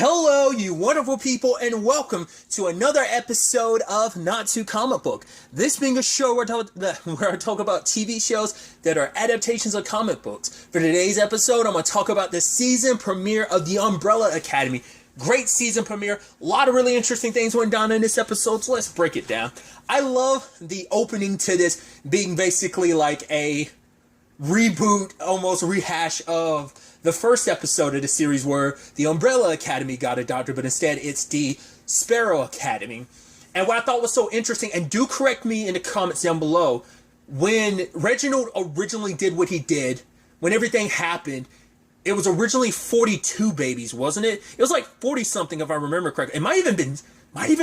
Hello, you wonderful people, and welcome to another episode of Not Too Comic Book. This being a show where I talk about TV shows that are adaptations of comic books. For today's episode, I'm going to talk about the season premiere of The Umbrella Academy. Great season premiere. A lot of really interesting things went down in this episode, so let's break it down. I love the opening to this being basically like a reboot, almost rehash of the first episode of the series where the Umbrella Academy got adopted, but instead it's the Sparrow Academy. And what I thought was so interesting, and do correct me in the comments down below, when Reginald originally did what he did, when everything happened, it was originally 42 babies, wasn't it? It was like 40 something if I remember correctly. It might even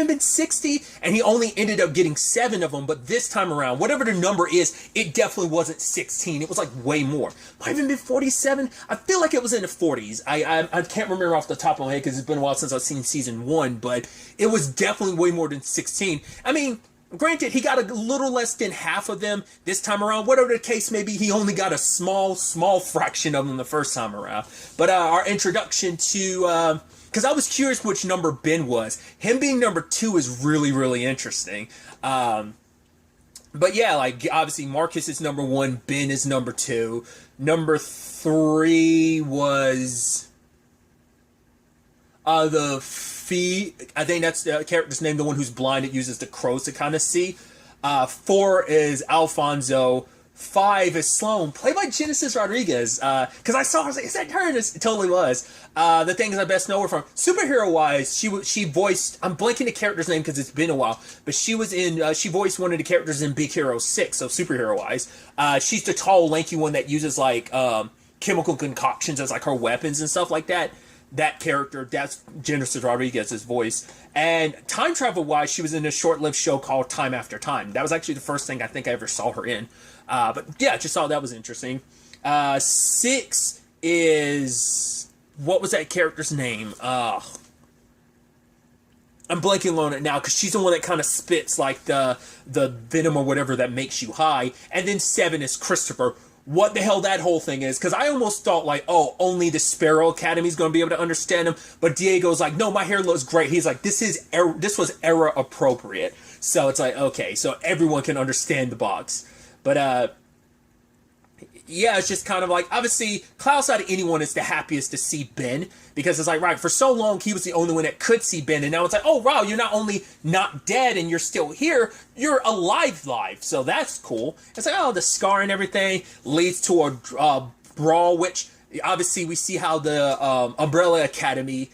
been 60, and he only ended up getting 7 of them. But this time around, whatever the number is, it definitely wasn't 16. It was like way more. Might even been 47. I feel like it was in the 40s. I can't remember off the top of my head because it's been a while since I've seen season 1, but it was definitely way more than 16. I mean, granted, he got a little less than half of them this time around. Whatever the case may be, he only got a small fraction of them the first time around. But our introduction to... because I was curious which number Ben was. Him being number 2 is really, really interesting. But yeah, like, obviously Marcus is number 1, Ben is number 2. Number 3 was... the Fee. I think that's the character's name, the one who's blind that uses the crows to kind of see. 4 is Alfonso. 5 is Sloan, played by Genesis Rodriguez. Because I saw her, I was like, is that her? And it totally was. The things I best know her from. Superhero-wise, she voiced, I'm blanking the character's name because it's been a while, but she was in, she voiced one of the characters in Big Hero 6, so superhero-wise. She's the tall, lanky one that uses, like, chemical concoctions as, like, her weapons and stuff like that. That character, that's Genesis Rodriguez's voice. And time travel-wise, she was in a short-lived show called Time After Time. That was actually the first thing I think I ever saw her in. But yeah, just thought that was interesting. 6 is... What was that character's name? I'm blanking on it now, because she's the one that kind of spits like the venom or whatever that makes you high. And then 7 is Christopher. What the hell that whole thing is, because I almost thought, like, oh, only the Sparrow Academy is going to be able to understand him, but Diego's like, no, my hair looks great. He's like, this was era appropriate. So it's like, okay, so everyone can understand the box. But, yeah, it's just kind of like, obviously, Klaus out of anyone is the happiest to see Ben, because it's like, right, for so long, he was the only one that could see Ben, and now it's like, oh, wow, you're not only not dead and you're still here, you're alive, so that's cool. It's like, oh, the scar and everything leads to a brawl, which, obviously, we see how the Umbrella Academy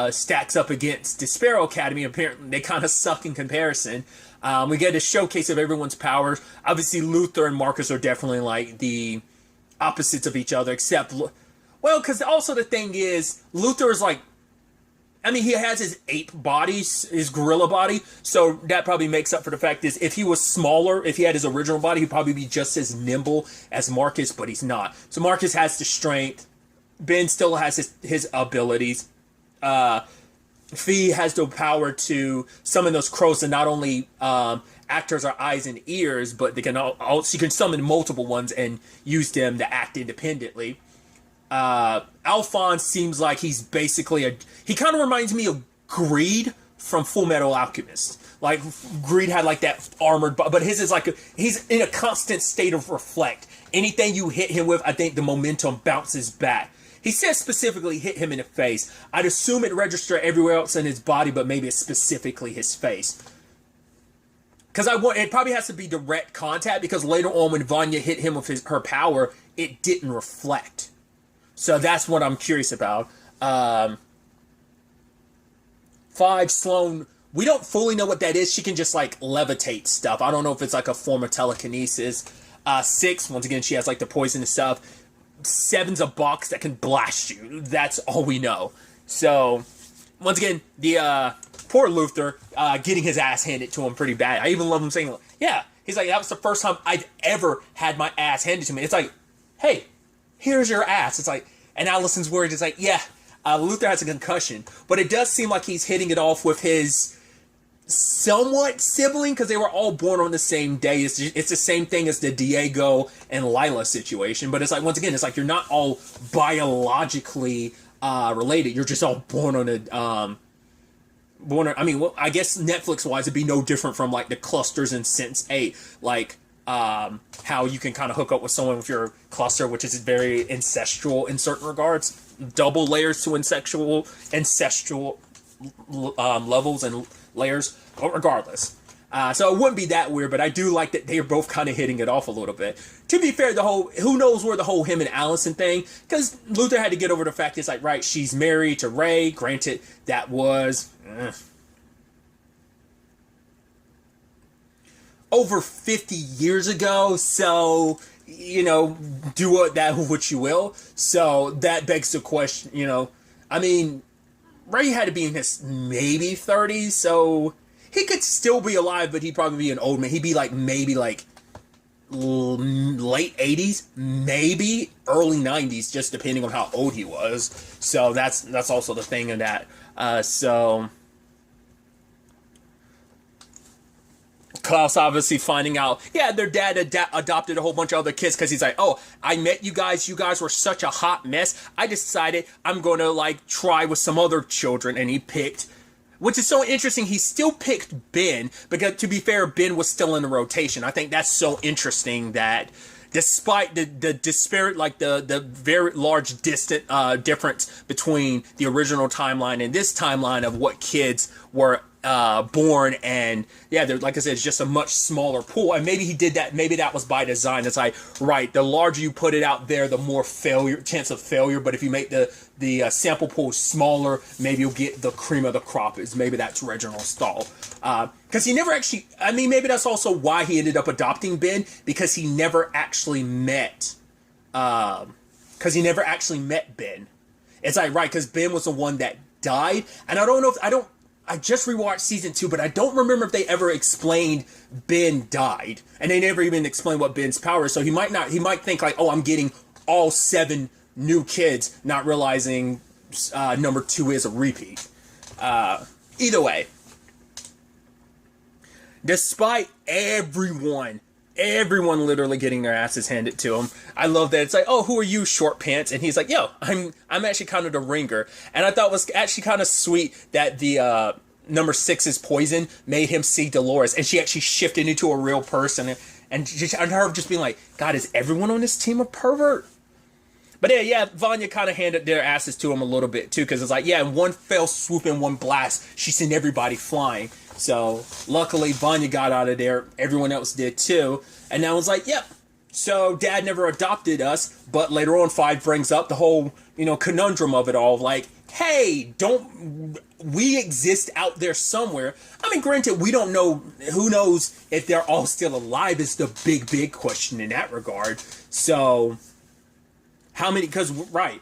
stacks up against the Sparrow Academy. Apparently, they kind of suck in comparison. We get a showcase of everyone's powers. Obviously, Luther and Marcus are definitely, like, the opposites of each other, except... Well, because also the thing is, Luther is, like... I mean, he has his ape body, his gorilla body, so that probably makes up for the fact is, if he was smaller, if he had his original body, he'd probably be just as nimble as Marcus, but he's not. So Marcus has the strength. Ben still has his abilities. Fee has the power to summon those crows and not only act as our eyes and ears, but they can she can summon multiple ones and use them to act independently. Alphonse seems like he's basically he kind of reminds me of Greed from Full Metal Alchemist. Like, Greed had like that armored, but his is like, he's in a constant state of reflect. Anything you hit him with, I think the momentum bounces back. He says specifically hit him in the face. I'd assume it registered everywhere else in his body, but maybe it's specifically his face. Because it probably has to be direct contact, because later on when Vanya hit him with her power, it didn't reflect. So that's what I'm curious about. 5, Sloan, we don't fully know what that is. She can just, like, levitate stuff. I don't know if it's like a form of telekinesis. 6, once again, she has, like, the poison and stuff. 7's a box that can blast you. That's all we know. So, once again, the poor Luther getting his ass handed to him pretty bad. I even love him saying, yeah, he's like, that was the first time I've ever had my ass handed to me. It's like, hey, here's your ass. It's like, and Allison's worried. It's like, yeah, Luther has a concussion. But it does seem like he's hitting it off with his somewhat sibling, because they were all born on the same day. It's the same thing as the Diego and Lila situation, but it's like, once again, it's like you're not all biologically related. You're just all born on a I mean, well, I guess Netflix wise, it'd be no different from like the clusters in Sense8, like how you can kind of hook up with someone with your cluster, which is very incestual in certain regards, double layers to incestual levels and layers. But regardless, so it wouldn't be that weird, but I do like that they are both kind of hitting it off a little bit. To be fair, the whole, who knows where the whole him and Allison thing, because Luther had to get over the fact it's like, right, she's married to Ray. Granted, that was over 50 years ago, so, you know, do what you will. So that begs the question, you know, I mean, Ray had to be in his maybe 30s, so he could still be alive, but he'd probably be an old man. He'd be like maybe like late 80s, maybe early 90s, just depending on how old he was. So that's also the thing in that. So Klaus obviously finding out, yeah, their dad adopted a whole bunch of other kids because he's like, oh, I met you guys were such a hot mess, I decided I'm going to like try with some other children, and he picked, which is so interesting, he still picked Ben, because to be fair, Ben was still in the rotation. I think that's so interesting that despite the disparate, like the very large distant difference between the original timeline and this timeline of what kids were born, and yeah, like I said, it's just a much smaller pool, and maybe he did that, maybe that was by design. It's like, right, the larger you put it out there, the more chance of failure, but if you make the sample pool smaller, maybe you'll get the cream of the crop. Is maybe that's Reginald Stahl, because he never actually, I mean, maybe that's also why he ended up adopting Ben, because he never actually met Ben. It's like, right, because Ben was the one that died, and I don't know if, I just rewatched season 2, but I don't remember if they ever explained Ben died, and they never even explained what Ben's power is. So he might think like, oh, I'm getting all 7 new kids, not realizing number 2 is a repeat. Either way, despite everyone literally getting their asses handed to him, I love that it's like, oh, who are you, short pants? And he's like, yo, I'm actually kind of the ringer. And I thought it was actually kind of sweet that the number 6's poison made him see Dolores, and she actually shifted into a real person, and her just being like, God, is everyone on this team a pervert? But yeah, Vanya kind of handed their asses to him a little bit too, because it's like, yeah, in one fell swoop, in one blast, she sent everybody flying. So luckily Vanya got out of there, everyone else did too, and now it's like, yep, so Dad never adopted us. But later on, 5 brings up the whole, you know, conundrum of it all, like, hey, don't we exist out there somewhere? I mean, granted, we don't know, who knows if they're all still alive is the big question in that regard. So how many, because, right,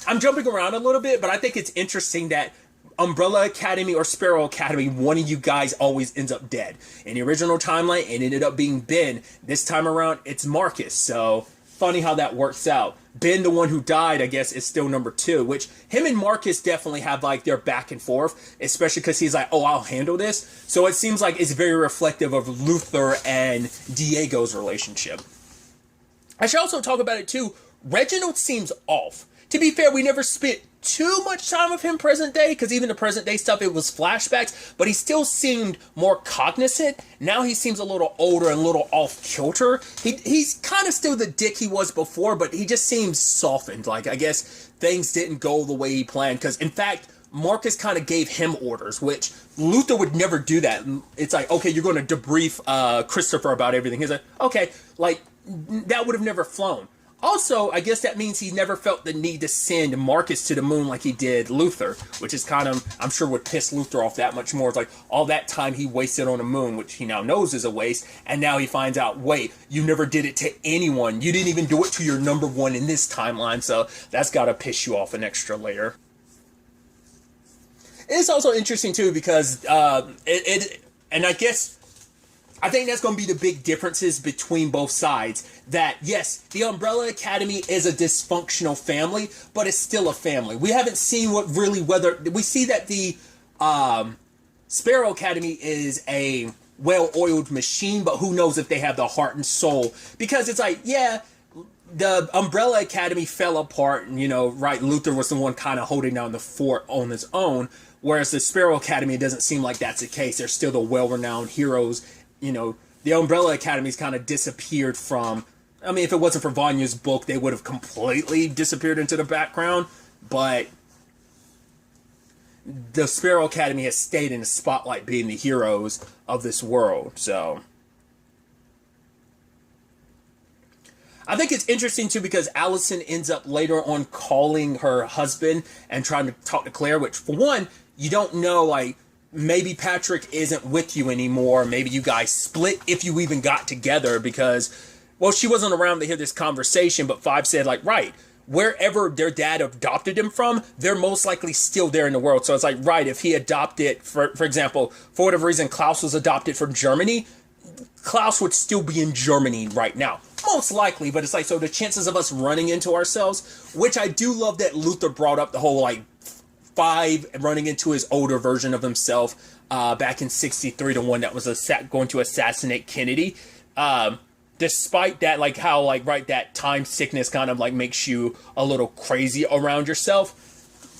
I'm jumping around a little bit, but I think it's interesting that Umbrella Academy or Sparrow Academy, one of you guys always ends up dead. In the original timeline, it ended up being Ben. This time around, it's Marcus. So funny how that works out. Ben, the one who died, I guess, is still number 2, which him and Marcus definitely have like their back and forth, especially because he's like, oh, I'll handle this. So it seems like it's very reflective of Luther and Diego's relationship. I should also talk about it too. Reginald seems off. To be fair, we never spent too much time with him present day, because even the present day stuff, it was flashbacks, but he still seemed more cognizant. Now he seems a little older and a little off kilter. He's kind of still the dick he was before, but he just seems softened. Like, I guess things didn't go the way he planned, because in fact, Marcus kind of gave him orders, which Luther would never do that. It's like, okay, you're going to debrief Christopher about everything. He's like, okay, like, that would have never flown. Also, I guess that means he never felt the need to send Marcus to the moon like he did Luther, which is kind of, I'm sure, would piss Luther off that much more. It's like all that time he wasted on the moon, which he now knows is a waste, and now he finds out, wait, you never did it to anyone. You didn't even do it to your number 1 in this timeline, so that's got to piss you off an extra layer. It's also interesting, too, because and I guess, I think that's going to be the big differences between both sides. That, yes, the Umbrella Academy is a dysfunctional family, but it's still a family. We haven't seen whether we see that the Sparrow Academy is a well-oiled machine, but who knows if they have the heart and soul. Because it's like, yeah, the Umbrella Academy fell apart, and right, Luther was the one kind of holding down the fort on his own, whereas the Sparrow Academy, it doesn't seem like that's the case. They're still the well-renowned heroes. The Umbrella Academy's kind of disappeared from, I mean, if it wasn't for Vanya's book, they would have completely disappeared into the background, but the Sparrow Academy has stayed in the spotlight being the heroes of this world, so I think it's interesting, too, because Allison ends up later on calling her husband and trying to talk to Claire, which, for one, you don't know, like, maybe Patrick isn't with you anymore. Maybe you guys split if you even got together because, well, she wasn't around to hear this conversation, but Five said, like, right, wherever their dad adopted him from, they're most likely still there in the world. So it's like, right, if he adopted, for example, for whatever reason, Klaus was adopted from Germany, Klaus would still be in Germany right now. Most likely, but it's like, so the chances of us running into ourselves, which I do love that Luther brought up the whole, like, Five running into his older version of himself back in 63, the one that was going to assassinate Kennedy. Despite that, like, how, like, right, that time sickness kind of, like, makes you a little crazy around yourself.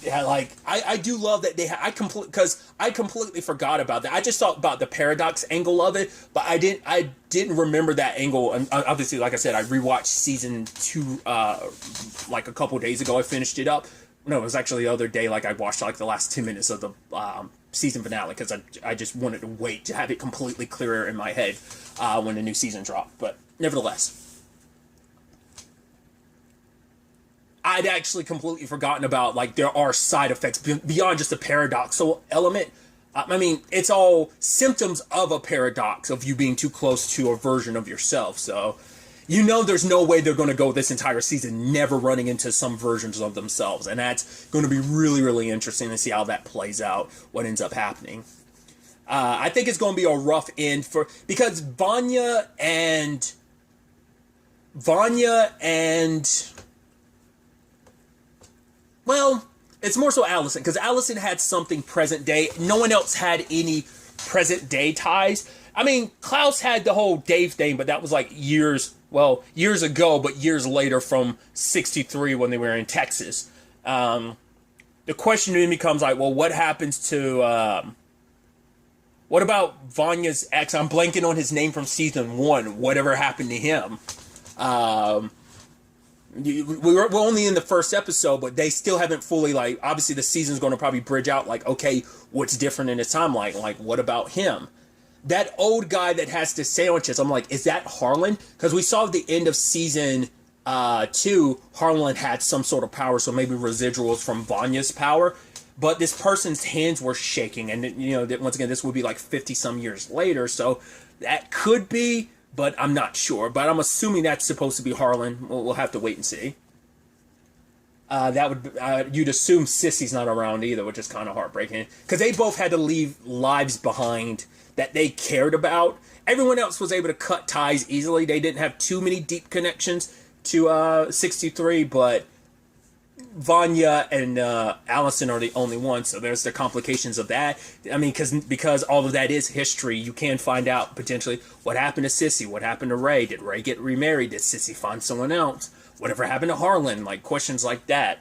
Yeah, like, I do love that because I completely forgot about that. I just thought about the paradox angle of it, but I didn't remember that angle. And obviously, like I said, I rewatched season 2 like a couple days ago. I finished it up. No, it was actually the other day. Like, I watched like the last 10 minutes of the season finale because I just wanted to wait to have it completely clearer in my head when the new season dropped. But nevertheless, I'd actually completely forgotten about, like, there are side effects beyond just a paradoxical element. I mean, it's all symptoms of a paradox of you being too close to a version of yourself. So, there's no way they're going to go this entire season never running into some versions of themselves. And that's going to be really, really interesting to see how that plays out, what ends up happening. I think it's going to be a rough end because Vanya and well, it's more so Allison, because Allison had something present day. No one else had any present day ties. I mean, Klaus had the whole Dave thing, but that was like years ago, but years later from 63 when they were in Texas. The question then becomes like, well, what happens to, what about Vanya's ex? I'm blanking on his name from season 1. Whatever happened to him? We're only in the first episode, but they still haven't fully, like, obviously the season's going to probably bridge out, like, okay, what's different in his timeline? Like, what about him? That old guy that has the sandwiches, I'm like, is that Harlan? Because we saw at the end of season 2, Harlan had some sort of power, so maybe residuals from Vanya's power. But this person's hands were shaking, and, once again, this would be like 50-some years later, so that could be, but I'm not sure. But I'm assuming that's supposed to be Harlan. We'll have to wait and see. You'd assume Sissy's not around either, which is kind of heartbreaking. Because they both had to leave lives behind that they cared about. Everyone else was able to cut ties easily. They didn't have too many deep connections to 63, but Vanya and Allison are the only ones, so there's the complications of that. I mean, because all of that is history, you can find out potentially what happened to Sissy, what happened to Ray. Did Ray get remarried? Did Sissy find someone else? Whatever happened to Harlan? Like, questions like that.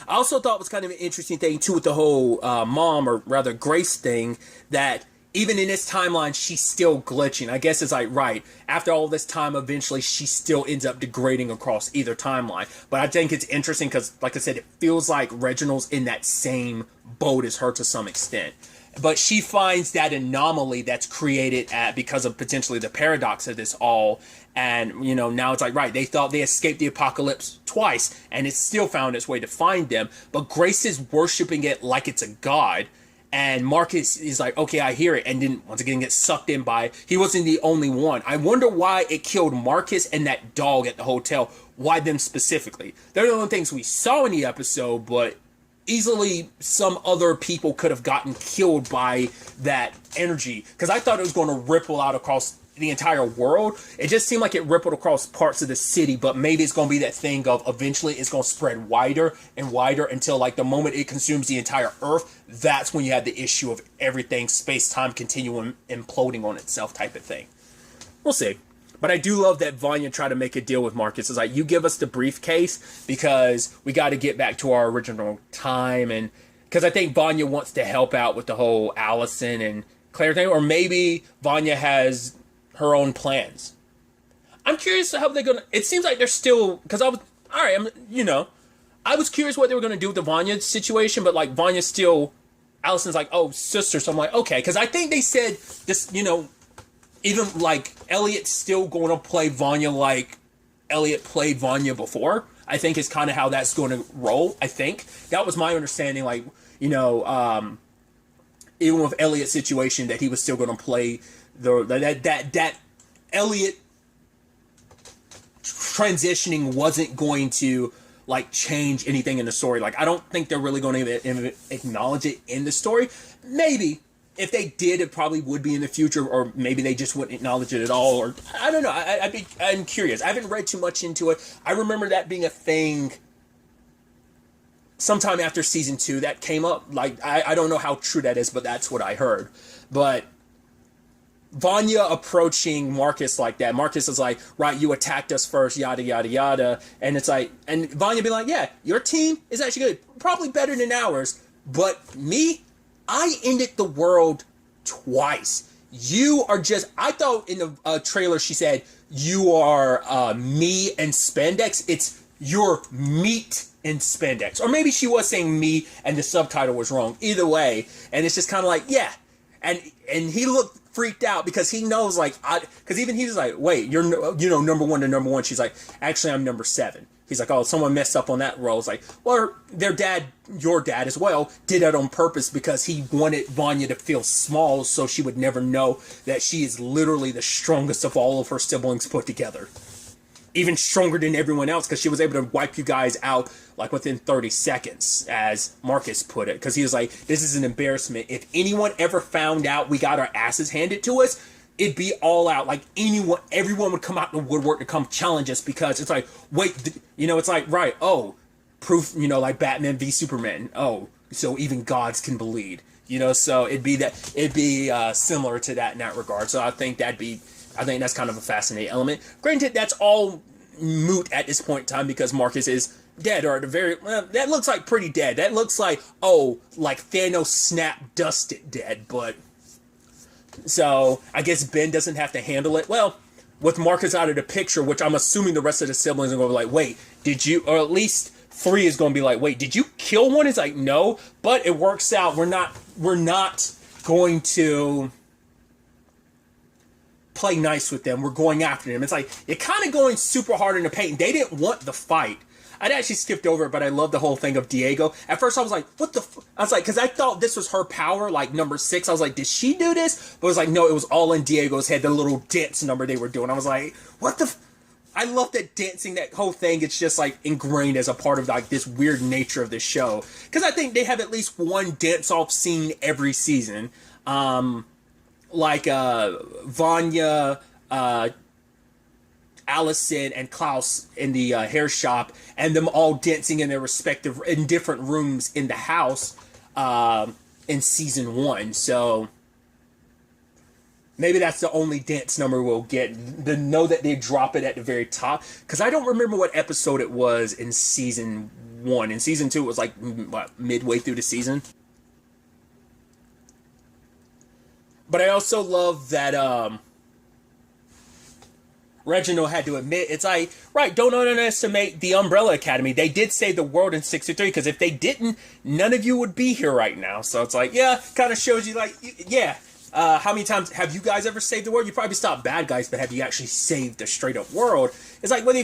I also thought it was kind of an interesting thing, too, with the whole mom, or rather Grace thing, that even in this timeline, she's still glitching. I guess it's like, right, after all this time, eventually she still ends up degrading across either timeline. But I think it's interesting because, like I said, it feels like Reginald's in that same boat as her to some extent. But she finds that anomaly that's created because of potentially the paradox of this all. And, now it's like, right, they thought they escaped the apocalypse twice, and it still found its way to find them. But Grace is worshiping it like it's a god. And Marcus is like, okay, I hear it. And then, once again, gets sucked in by it. He wasn't the only one. I wonder why it killed Marcus and that dog at the hotel. Why them specifically? They're the only things we saw in the episode, but easily some other people could have gotten killed by that energy. Because I thought it was going to ripple out across the entire world. It just seemed like it rippled across parts of the city, but maybe it's going to be that thing of eventually it's going to spread wider and wider until, like, the moment it consumes the entire Earth, that's when you have the issue of everything, space-time continuum imploding on itself type of thing. We'll see. But I do love that Vanya tried to make a deal with Marcus. It's like, you give us the briefcase because we got to get back to our original time. And because I think Vanya wants to help out with the whole Allison and Claire thing. Or maybe Vanya has her own plans. I'm curious how they're going to... It seems like they're still... Because I was... All right, I was curious what they were going to do with the Vanya situation. But, like, Vanya's still... Allison's like, oh, sister. So I'm like, okay. Because I think they said this, even like Elliot's still going to play Vanya like Elliot played Vanya before. I think is kind of how that's going to roll. I think that was my understanding. Like, even with Elliot's situation, that he was still going to play that Elliot transitioning wasn't going to like change anything in the story. Like, I don't think they're really going to acknowledge it in the story. Maybe. If they did, it probably would be in the future, or maybe they just wouldn't acknowledge it at all, or I don't know. I'm curious. I haven't read too much into it. I remember that being a thing sometime after season 2 that came up. Like, I don't know how true that is, but that's what I heard. But Vanya approaching Marcus like that. Marcus is like, right, you attacked us first, yada, yada, yada. And it's like, and Vanya be like, yeah, your team is actually good. Probably better than ours. But me, I ended the world twice. You are just... I thought in the trailer she said, you are me and spandex. It's your meat and spandex. Or maybe she was saying me and the subtitle was wrong. Either way. And it's just kind of like, yeah. And he looked freaked out because he knows, like... Because even he was like, wait, you're number 1 to number 1. She's like, actually, I'm number 7. He's like, oh, someone messed up on that role. It's like, well, their dad, your dad as well, did that on purpose because he wanted Vanya to feel small so she would never know that she is literally the strongest of all of her siblings put together. Even stronger than everyone else because she was able to wipe you guys out like within 30 seconds, as Marcus put it. Because he was like, this is an embarrassment. If anyone ever found out we got our asses handed to us, it'd be all out. Like, everyone would come out in the woodwork to come challenge us because it's like, wait, it's like, right, oh, proof, like Batman v Superman. Oh, so even gods can bleed, so it'd be similar to that in that regard. So I think that's kind of a fascinating element. Granted, that's all moot at this point in time because Marcus is dead, or at the very, that looks like pretty dead. That looks like, like Thanos snap dusted dead, but... So, I guess Ben doesn't have to handle it. Well, with Marcus out of the picture, which I'm assuming the rest of the siblings are going to be like, wait, did you... Or at least 3 is going to be like, wait, did you kill one? It's like, no. But it works out. We're not going to play nice with them. We're going after them. It's like, you're kind of going super hard in the paint. They didn't want the fight. I'd actually skipped over it, but I love the whole thing of Diego. At first, I was like, what the I was like, because I thought this was her power, like number 6. I was like, did she do this? But it was like, no, it was all in Diego's head, the little dance number they were doing. I was like, what the I love that dancing, that whole thing. It's just like ingrained as a part of like this weird nature of this show. Because I think they have at least one dance-off scene every season. Like Vanya, Allison and Klaus in the hair shop, and them all dancing in their respective in different rooms in the house in season 1. So maybe that's the only dance number we'll get. To know that they drop it at the very top, because I don't remember what episode it was in season 1. In season 2, it was like midway through the season. But I also love that Reginald had to admit, it's like, right, don't underestimate the Umbrella Academy. They did save the world in 63, because if they didn't, none of you would be here right now. So it's like, yeah, kind of shows you, like, yeah, how many times have you guys ever saved the world? You probably stopped bad guys, but have you actually saved the straight-up world? It's like, well,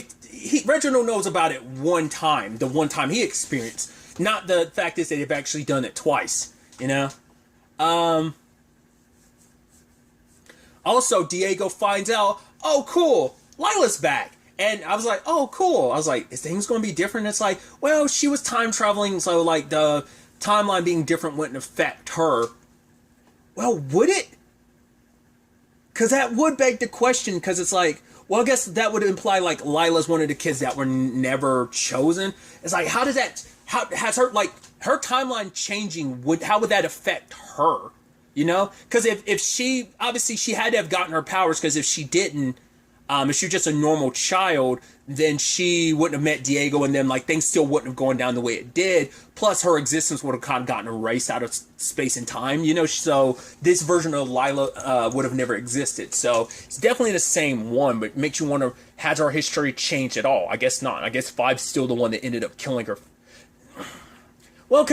Reginald knows about it one time, the one time he experienced. Not the fact is that they've actually done it twice, you know? Also, Diego finds out, oh, cool, Lila's back. And I was like, oh, cool. I was like, is things going to be different? It's like, well, she was time traveling, so like the timeline being different wouldn't affect her. Well, would it? Because that would beg the question, because it's like, well, I guess that would imply like Lila's one of the kids that were never chosen. It's like, how does that, how has her, like, her timeline changing, how would that affect her? You know? Because if she, obviously she had to have gotten her powers, because if she didn't, If she was just a normal child, then she wouldn't have met Diego, and then like things still wouldn't have gone down the way it did. Plus, her existence would have kind of gotten erased out of space and time, you know. So this version of Lila would have never existed. So it's definitely the same one, but it makes you wonder: has our history changed at all? I guess not. I guess Five's still the one that ended up killing her. Well,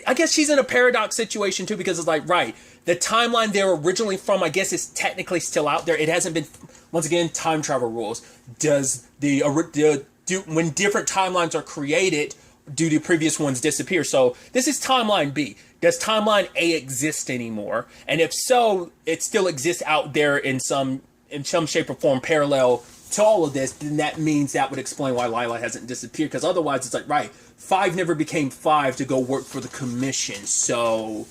I guess she's in a paradox situation too, because it's like, right, the timeline they're originally from, I guess, is technically still out there. It hasn't been, once again, time travel rules. Does when different timelines are created, do the previous ones disappear? So this is timeline B. Does timeline A exist anymore? And if so, it still exists out there in some shape or form parallel to all of this, then that means that would explain why Lila hasn't disappeared, because otherwise it's like, right, Five never became Five to go work for the commission, so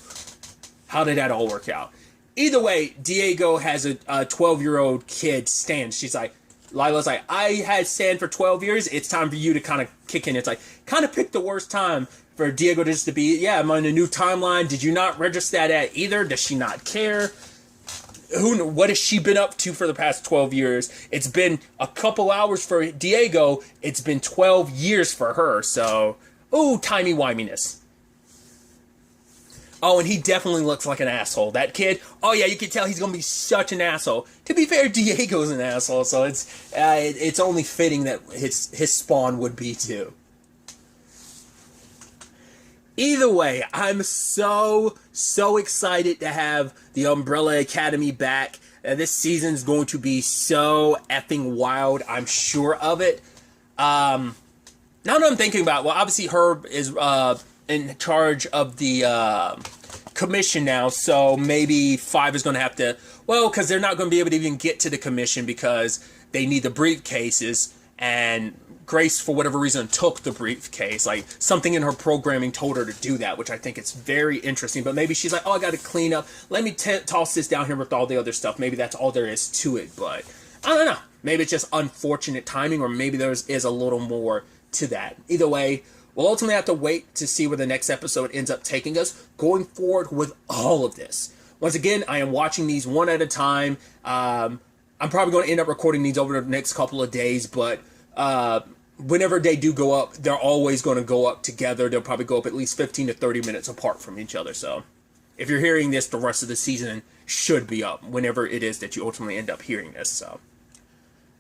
how did that all work out? Either way, Diego has a 12-year-old kid, Stan. She's like, Lila's like, I had Stan for 12 years, it's time for you to kind of kick in. It's like, kind of pick the worst time for Diego just to be, yeah, I'm on a new timeline. Did you not register that at either? Does she not care? What has she been up to for the past 12 years? It's been a couple hours for Diego. It's been 12 years for her. So, ooh, timey-wiminess. Oh, and he definitely looks like an asshole. That kid, oh yeah, you can tell he's going to be such an asshole. To be fair, Diego's an asshole, so it's only fitting that his spawn would be too. Either way, I'm so excited to have the Umbrella Academy back. This season's going to be so effing wild. I'm sure of it. Now that I'm thinking about it, well, obviously Herb is in charge of the commission now, so maybe Five is going to have to, well, because they're not going to be able to even get to the commission because they need the briefcases, and Grace, for whatever reason, took the briefcase. Like, something in her programming told her to do that, which I think it's very interesting. But maybe she's like, oh, I got to clean up. Let me toss this down here with all the other stuff. Maybe that's all there is to it. But I don't know. Maybe it's just unfortunate timing, or maybe there is a little more to that. Either way, we'll ultimately have to wait to see where the next episode ends up taking us going forward with all of this. Once again, I am watching these one at a time. I'm probably going to end up recording these over the next couple of days, but whenever they do go up, they're always going to go up together. They'll probably go up at least 15 to 30 minutes apart from each other. So if you're hearing this, the rest of the season should be up whenever it is that you ultimately end up hearing this. So,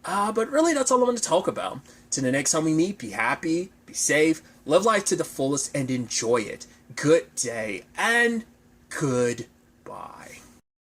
but really, that's all I want to talk about. Till the next time we meet, be happy, be safe, live life to the fullest, and enjoy it. Good day, and goodbye.